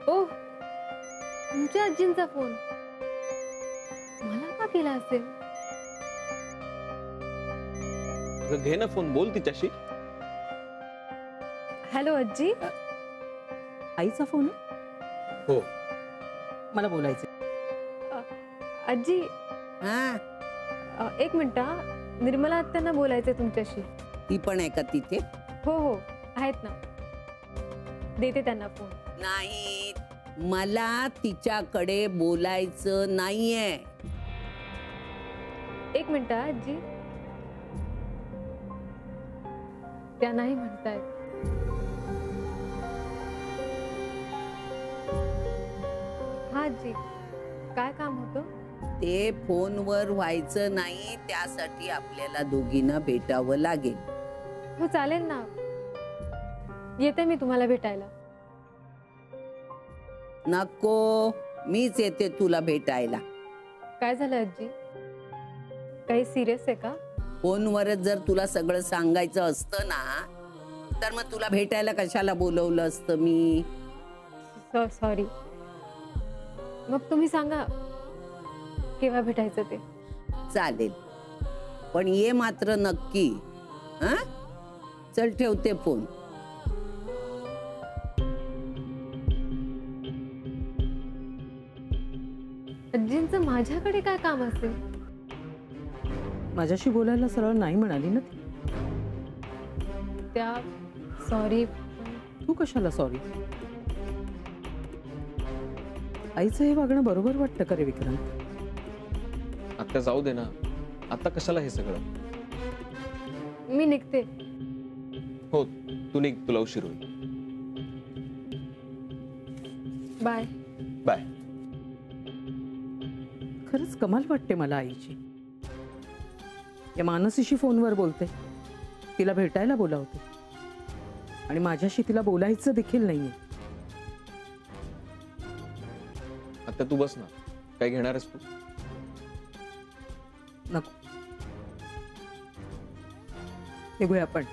ओ, तुमच्या आजींचा फोन मला का केला असेल? घे ना फोन, बोल तिच्याशी. हॅलो आजी. आईचा फोन? हो. मला बोलायचं. आजी हा, एक मिनिट. निर्मला आत्यांना बोलायचंय तुमच्याशी. ती पण आहे का तिथे? हो हो आहेत ना, देते त्यांना फोन. नाही, मला तिच्याकडे बोलायचं नाहीये. एक मिनिट आजी. त्या नाही म्हणतायत. हा आजी, काय काम होतं? ते फोनवर व्हायचं नाही, त्यासाठी आपल्याला दोघींना भेटावं लागेल. हो चालेल ना, येते मी तुम्हाला भेटायला. नको, मीच येते तुला भेटायला. काय झालं आजी? काही सिरियस आहे का? फोनवरच जर तुला सगळं सांगायचं असतं ना, तर मग तुला भेटायला कशाला बोलवलं असतं मी? सॉरी. मग तुम्ही सांगा केव्हा भेटायचं ते. चालेल, पण ये मात्र नक्की. हा, चल ठेवते फोन. आजींचं माझ्याकडे काय काम असेल? माझ्याशी बोलायला सरळ नाही म्हणाली ना ती. त्या सॉरी. तू कशाला सॉरी? आईचं हे वागणं बरोबर वाटतं का रे विक्रांत? आता जाऊ दे ना, आता कशाला हे सगळं? मी निघते. हो, तू निघ, तुला उशीर होईल. बाय. बाय. खरंच कमाल वाटते मला आईची. या मानसीशी फोनवर बोलते, तिला भेटायला बोलावते, आणि माझ्याशी तिला बोलायचं देखील नाहीये. आता तू बस ना, काय घेणार आहेस तू? नको, निघूया आपण.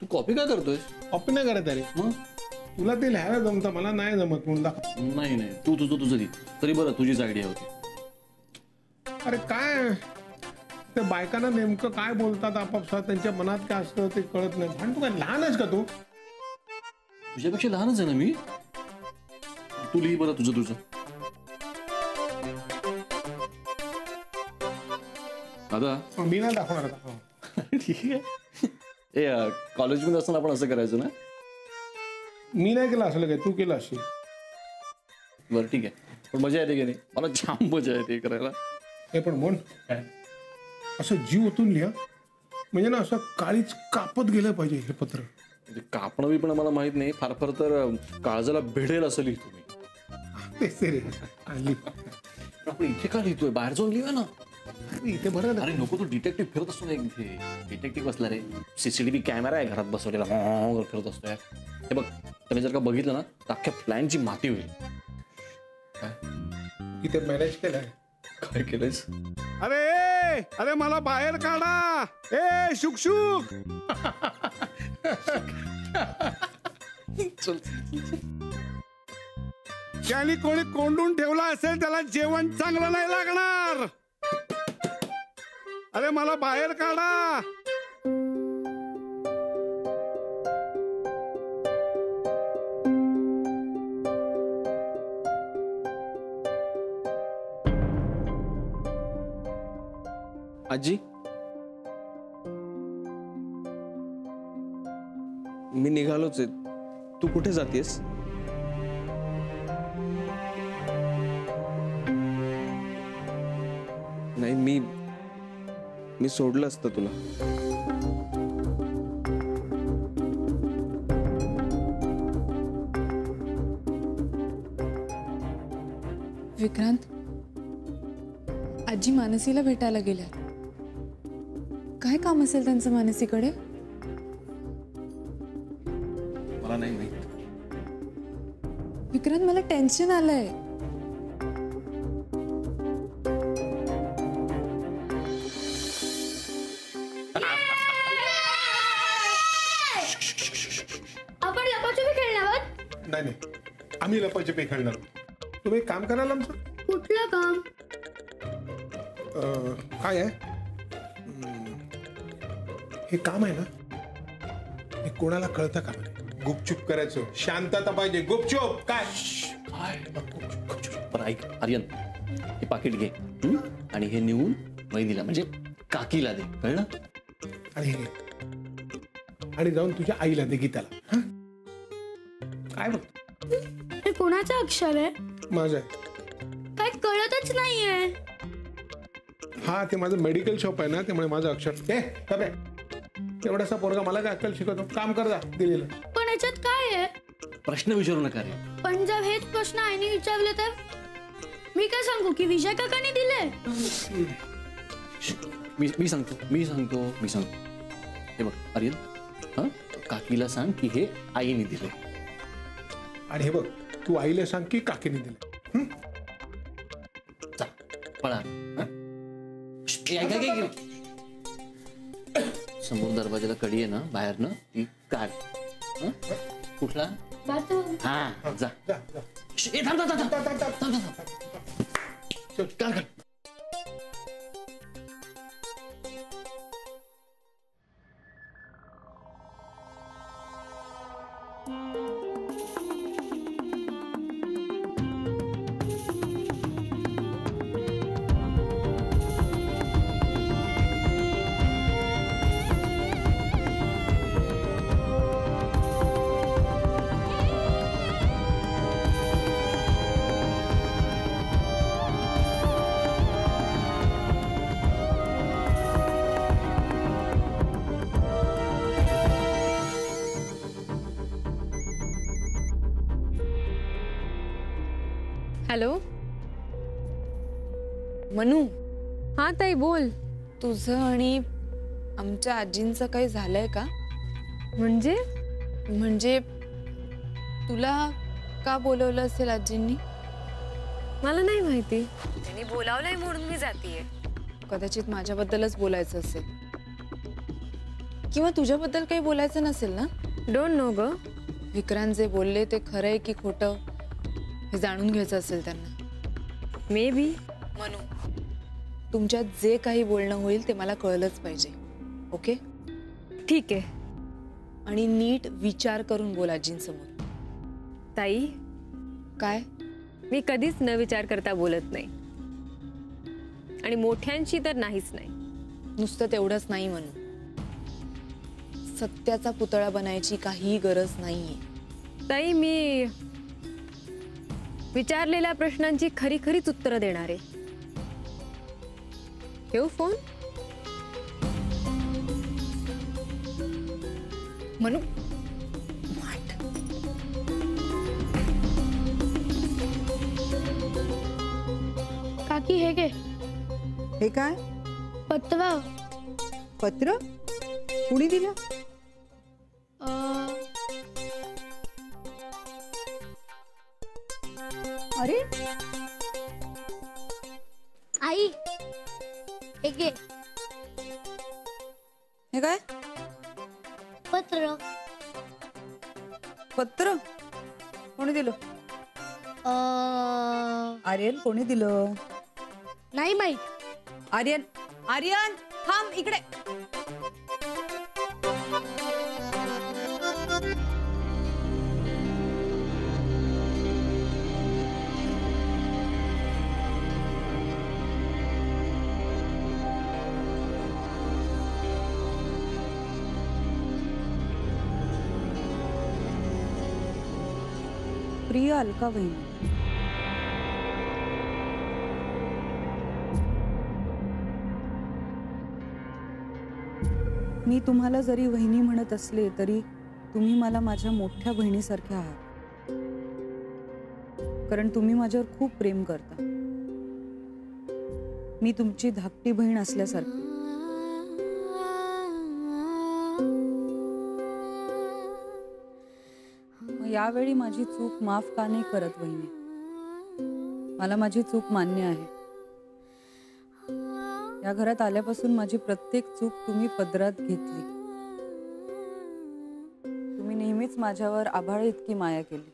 तू कॉपी काय करतोय? कॉपी नाही करत अरे. मग तुला ते लिहायला जमतं, मला नाही जमत म्हणून दाखव. नाही नाही, तू तुझं दे. तरी बरं, तुझीच आयडिया होती. अरे काय ते बायकांना नेमकं काय बोलतात आपापसात, त्यांच्या मनात काय असतं ते कळत नाही. पण तू काय लहान आहेस का? तू तुझ्यापेक्षा लहानच आहे ना मी. तू लिही बरं तुझं. दादा मी नाही दाखवणार आता. ठीक आहे. ए, कॉलेजमध्ये असताना आपण असं करायचं ना. मी नाही केलं असलं काय, तू केलं असेल. बरं ठीक आहे, पण मजा येते की नाही? मला जाम मजा येते करायला. हे पण म्हण असं जीव ओतून लिहा, म्हणजे ना असं काळीच कापत गेलं पाहिजे हे पत्र. कापणं पण मला माहित नाही, फार फार तर काळजाला भिडेल असं लिहितो मी. तेच ते रे. आपण इथे का लिहितोय? बाहेर जाऊन लिहूया ना. इथे बरं. अरे नको, तो डिटेक्टिव्ह फिरत असतो ना एक इथे. डिटेक्टिव्ह असला रे, सीसीटीव्ही कॅमेरा आहे घरात बसवलेला, फिरत असतो यार. हे बघ, तुम्ही जर का बघितलं ना तर अख्ख्या प्लॅनची माती होईल. इथे मॅनेज केलंय. काय केलंयस? अरे मला बाहेर काढा. ए शुक. ज्याने कोणी कोंडून ठेवला असेल त्याला जेवण चांगलं नाही लागणार. अरे मला बाहेर काढा. आजी, मी निघालोच आहे. तू कुठे जातेस? नाही, मी सोडलं असतं तुला. विक्रांत, आजी मानसीला भेटायला गेल्या. काय काम असेल त्यांचं मानसीकडे? मला नाही माहित. विक्रांत, मला टेन्शन आलंय. काय नाही, आम्ही लपाछपी खेळणार. तुम्ही एक काम कराल आमचं. कुठलं काम? काय आहे हे काम आहे ना, हे कोणाला कळतं का? गुपचूप करायचं, शांतता पाहिजे. गुपचूप काय? पण ऐक आर्यन, हे पाकिट घे आणि हे नेऊन वहिनीला म्हणजे काकीला दे, कळलं? आणि हे घे. आणि जाऊन तुझ्या आईला दे, गीताला. हं? काय बघ, हे कोणाचा अक्षर आहे? माझं आहे. काय कळतच नाहीये. हा, ते माझं मेडिकल शॉप आहे ना, त्यामुळे माझं अक्षर. एवढासा पोरगा मला काय अक्कल शिकवतो? काम कर जा दिलेलं. पण याच्यात काय आहे? प्रश्न विचारू नका रे. पण जर हेच प्रश्न आईने विचारले तर मी काय सांगू की विजय काकांनी दिले? मी सांगतो. हे बघ आर्यन, हा, काकीला सांग की हे आईने दिले. आणि हे बघ, तू आईला सांग की काकीने दिले. चल पळा. हा? ए, ऐक, ऐक, ऐक. समोर दरवाजाला कडी आहे ना, बाहेर ना, ती काढ. हं? कुठला? हा, जा. जा, जा. ए, थांब. काढ. हॅलो. मनू, हा ताई बोल. तुझं आणि आमच्या आजींचं काही झालंय का? म्हणजे तुला का बोलवलं असेल आजींनी? मला नाही माहिती. त्यांनी बोलावलंय म्हणून मी जातीये. कदाचित माझ्याबद्दलच बोलायचं असेल किंवा तुझ्याबद्दल काही बोलायचं नसेल ना. डोंट नो ग. विक्रांत जे बोलले ते खरंय की खोटं हे जाणून घ्यायचं असेल त्यांना. May be. मनू, तुमच्यात जे काही बोलणं होईल ते मला कळलंच पाहिजे. ओके? ठीक आहे. आणि नीट विचार करून बोल आजींसमोर. ताई, काय? मी कधीच न विचार करता बोलत नाही आणि मोठ्यांशी तर नाहीच नाही. नुसतं तेवढंच नाही मनू, सत्याचा पुतळा बनायची काही गरज नाहीये. ताई, मी विचारलेल्या प्रश्नांची खरी खरीच उत्तरं देणार आहे. ठेवू फोन? मनू, काकी हे घे. हे काय? पत्र. पत्र? कुणी दिलं? अरे आई, हे घे. हे काय? पत्र. पत्र कोणी दिलं? आर्यन, कोणी दिलं? नाही माहित. आर्यन, आर्यन थांब इकडे. प्रिय अलका वहिनी, मी तुम्हाला जरी वहिनी म्हणत असले तरी तुम्ही मला माझ्या मोठ्या बहिणीसारख्या आहात. कारण तुम्ही माझ्यावर खूप प्रेम करता. मी तुमची धाकटी बहीण असल्यासारखी. यावेळी माझी चूक माफ का नाही करत वहिनी? मला माझी चूक मान्य आहे. या घरात आल्यापासून माझी प्रत्येक चूक तुम्ही पदरात घेतली. तुम्ही नेहमीच माझ्यावर आभाळ इतकी माया केली.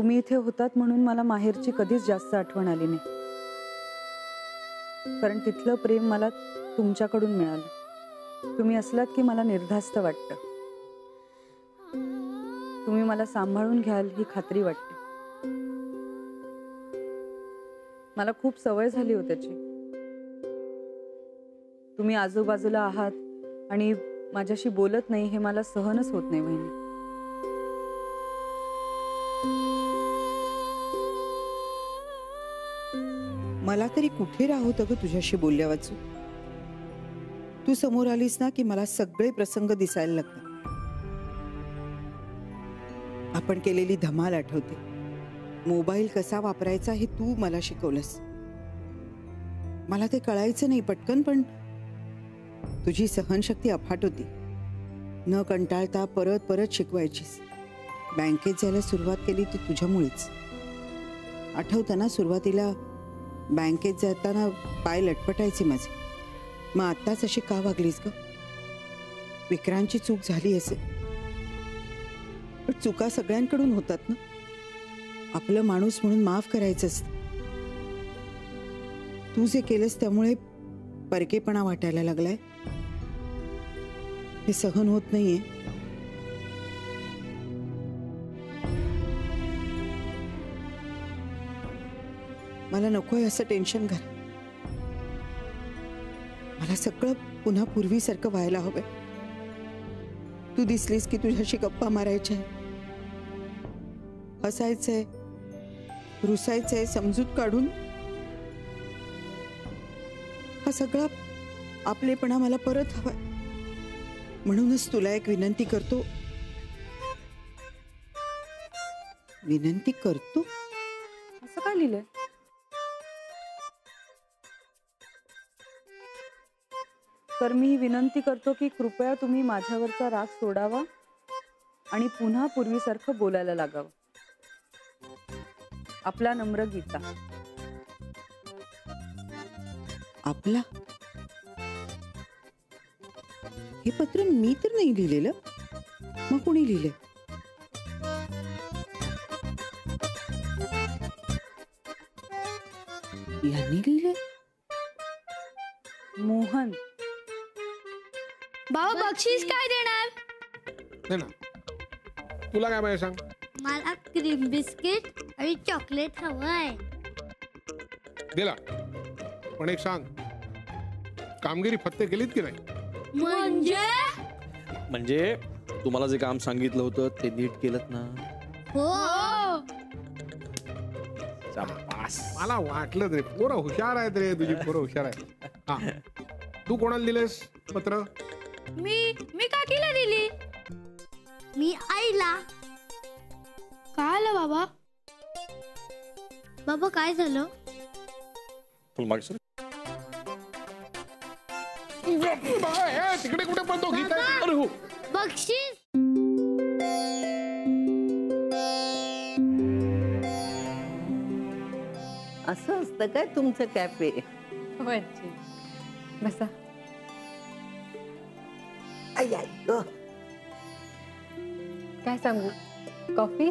तुम्ही इथे होतात म्हणून मला माहेरची कधीच जास्त आठवण आली नाही, कारण तिथलं प्रेम मला तुमच्याकडून मिळालं. तुम्ही असलात की मला निर्धास्त वाटतं. तुम्ही मला सांभाळून घ्याल ही खात्री वाटते. मला खूप सवय झाली हो त्याची. तुम्ही आजूबाजूला आहात आणि माझ्याशी बोलत नाही हे मला सहनच होत नाही वहिनी. मला तरी कुठे राहत ग तुझ्याशी बोलल्या वाचू. तू समोर आलीस ना की मला सगळे प्रसंग दिसायला लागतात. आपण केलेली धमाल आठवते. मोबाईल कसा वापरायचा हे तू मला शिकवलंस. मला ते कळायचं नाही पटकन, पण तुझी सहनशक्ती अफाट होती. न कंटाळता परत परत शिकवायचीस. बँकेत जायला सुरुवात केली ती तुझ्यामुळेच. आठवतं ना सुरुवातीला बँकेत जाताना पाय लटपटायचे माझे. मग आत्ताच अशी का वागलीस ग? विक्रांची चूक झाली असेल, पण चुका सगळ्यांकडून होतात ना. आपलं माणूस म्हणून माफ करायचं असतं. तू जे केलंस त्यामुळे परकेपणा वाटायला लागलाय. हे सहन होत नाहीये. मला नकोय असं टेन्शन घाल. मला सगळं पुन्हा पूर्वीसारखं व्हायला हवंय. तू दिसलीस की तुझ्याशी गप्पा मारायच्या, हसायचंय, रुसायचंय, समजूत काढून. हा सगळा आपलेपणा मला परत हवाय. म्हणूनच तुला एक विनंती करतो. विनंती करतो असं काय लिहिलंय? तर मी ही विनंती करतो की कृपया तुम्ही माझ्यावरचा राग सोडावा आणि पुन्हा पूर्वीसारखं बोलायला लागावं. आपला नम्र गीता. आपला हे पत्र मी तर नाही लिहिलेलं. मग कोणी लिहिलंय? यांनी लिहिलंय? मोहन. बाबा बक्षीस काय देणार? दे ना. तुला काय पाहिजे सांग. मला क्रीम बिस्किट आणि चॉकलेट हवंय. दिला. पण एक सांग, कामगिरी फत्ते केलीत की नाही? म्हणजे तुम्हाला जे काम सांगितलं होतं ते नीट केलं ना? हो. मला वाटलं रे, पोरं हुशार आहेत रे. तुझी पोरं हुशार आहेत. हा, तू कोणाला दिलेस पत्र? मी काकीला दिली. मी आईला. काय आलं बाबा? बाबा काय झालं? तिकडे कुठे पण तो गीता. अरे हो, बक्षीस. असं असतं काय तुमचं कॅफे? बसा. आई आई ग. काय सांगू? कॉफी?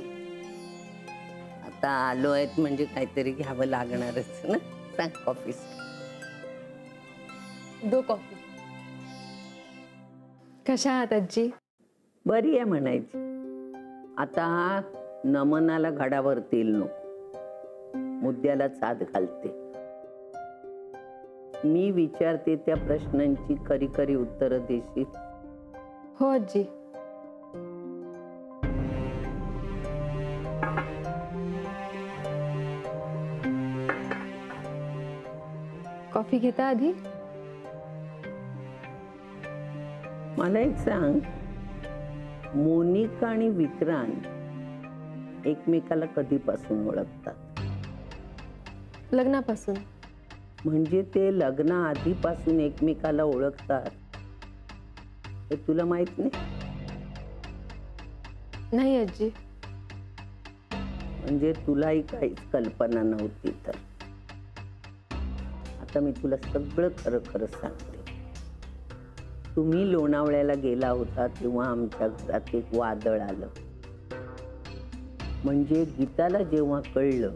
आता आलो आहेत म्हणजे काहीतरी घ्यावं लागणारच ना. सांग कॉफी. दो कॉफी. कशा आहात आजी? बरी आहे म्हणायची. आता नमनाला घडावर तेल नको, मुद्द्याला चाद घालते. मी विचारते त्या प्रश्नांची खरी खरी उत्तरं देशील? हो आजी. कॉफी घेता आधी? मला एक सांग, मोनिका आणि विक्रांत एकमेकाला कधीपासून ओळखतात? लग्नापासून. म्हणजे ते लग्न आधीपासून एकमेकाला ओळखतात हे तुला माहित नाही? नाही आजी. म्हणजे तुलाही काहीच कल्पना नव्हती तर? आता मी तुला सगळं खरं खरं सांगते. तुम्ही लोणावळ्याला गेला होता तेव्हा आमच्या घरात एक वादळ आलं. म्हणजे गीताला जेव्हा कळलं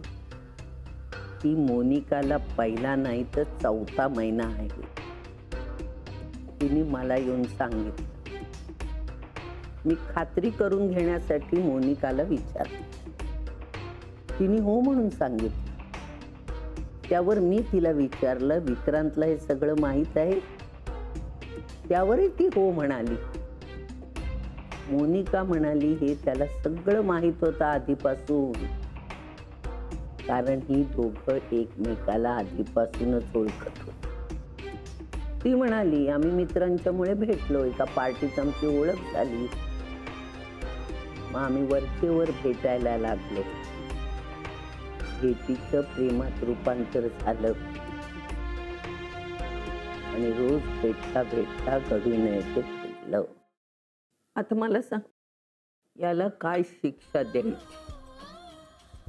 की मोनिकाला पहिला नाही तर 4था महिना आहे, तिने मला येऊन सांगितलं. मी खात्री करून घेण्यासाठी मोनिकाला विचारलं. तिने हो म्हणून सांगितलं. त्यावर मी तिला विचारलं, विक्रांतला हे सगळं माहीत आहे? त्यावरही ती हो म्हणाली. मोनिका म्हणाली हे त्याला सगळं माहीत होतं आधीपासून, कारण ही दोघं एकमेकाला आधीपासूनच ओळखत होती. ती म्हणाली आम्ही मित्रांच्यामुळे भेटलो, एका पार्टीत आमची ओळख झाली, मग आम्ही वरचेवर भेटायला लागलो. हे तिचं प्रेमात रूपांतर झालं आणि रोज भेटता घडून यायचं ठरलं. आता मला सांग, याला काय शिक्षा द्यायची?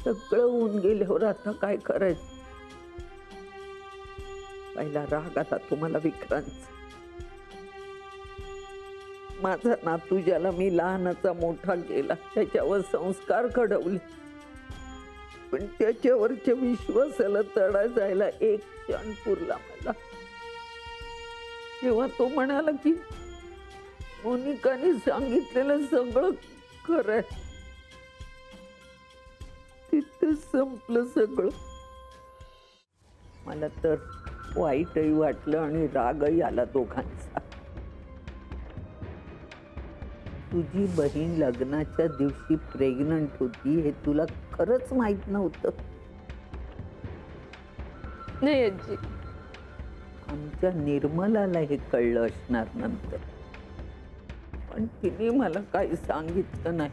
सगळं होऊन गेल्यावर आता काय करायचं? पहिला राग आला तुम्हाला विक्रांत. माझा नातू ज्याला मी लहानाचा मोठा केला, त्याच्यावर संस्कार घडवले, पण त्याच्यावरच्या विश्वासाला तडा जायला एक क्षण पुरला मला. तेव्हा तो म्हणाला की मोनिकाने सांगितलेलं सगळं खरंय. तिथं संपलं सगळं. मला तर वाईटही वाटलं आणि रागही आला दोघांचा. तुझी बहीण लग्नाच्या दिवशी प्रेग्नंट होती हे तुला खरंच माहित नव्हतं? नाही आजी. आमच्या निर्मलाला हे कळलं असणार नंतर, पण तिने मला काही सांगितलं नाही.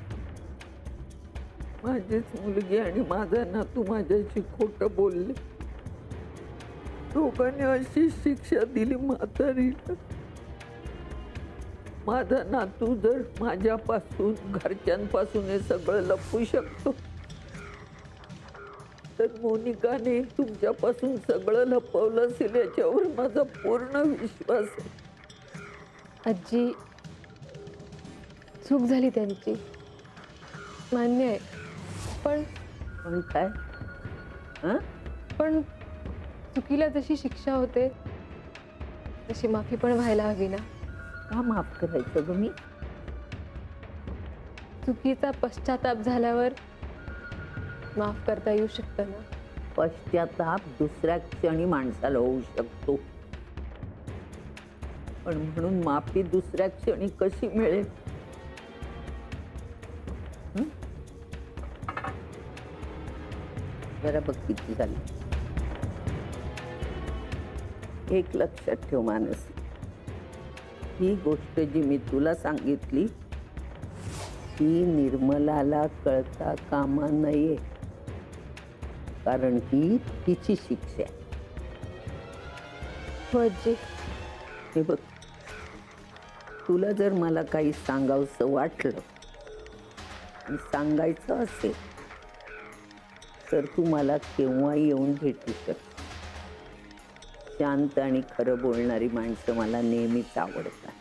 माझीच मुलगी आणि माझा नातू माझ्याशी खोटं बोलले. दोघांनी अशी शिक्षा दिली म्हातारीला. माझा नातू जर माझ्यापासून घरच्यांपासून हे सगळं लपवू शकतो, तर मोनिकाने तुमच्यापासून सगळं लपवलं असेल याच्यावर माझा पूर्ण विश्वास आहे. आजी, चूक झाली त्यांची, मान्य आहे, पण काय? पण चुकीला जशी शिक्षा होते तशी माफी पण व्हायला हवी ना. का माफ करायचं ग मी? चुकीचा पश्चाताप झाल्यावर माफ करता येऊ शकतं ना. पश्चाताप दुसऱ्या क्षणी माणसाला होऊ शकतो, पण म्हणून माफी दुसऱ्या क्षणी कशी मिळेल? जरा बघ किती झाली. एक लक्षात ठेव मानस, ही गोष्ट जी मी तुला सांगितली ही निर्मलाला कळता कामा नये, कारण ही तिची शिक्षा आहे. हो आजी. हे बघ, तुला जर मला काही सांगावंसं वाटलं आणि सांगायचं असेल तर तू मला केव्हाही येऊन भेटू शकते. शांत आणि खरं बोलणारी माणसं मला नेहमीच आवडतात.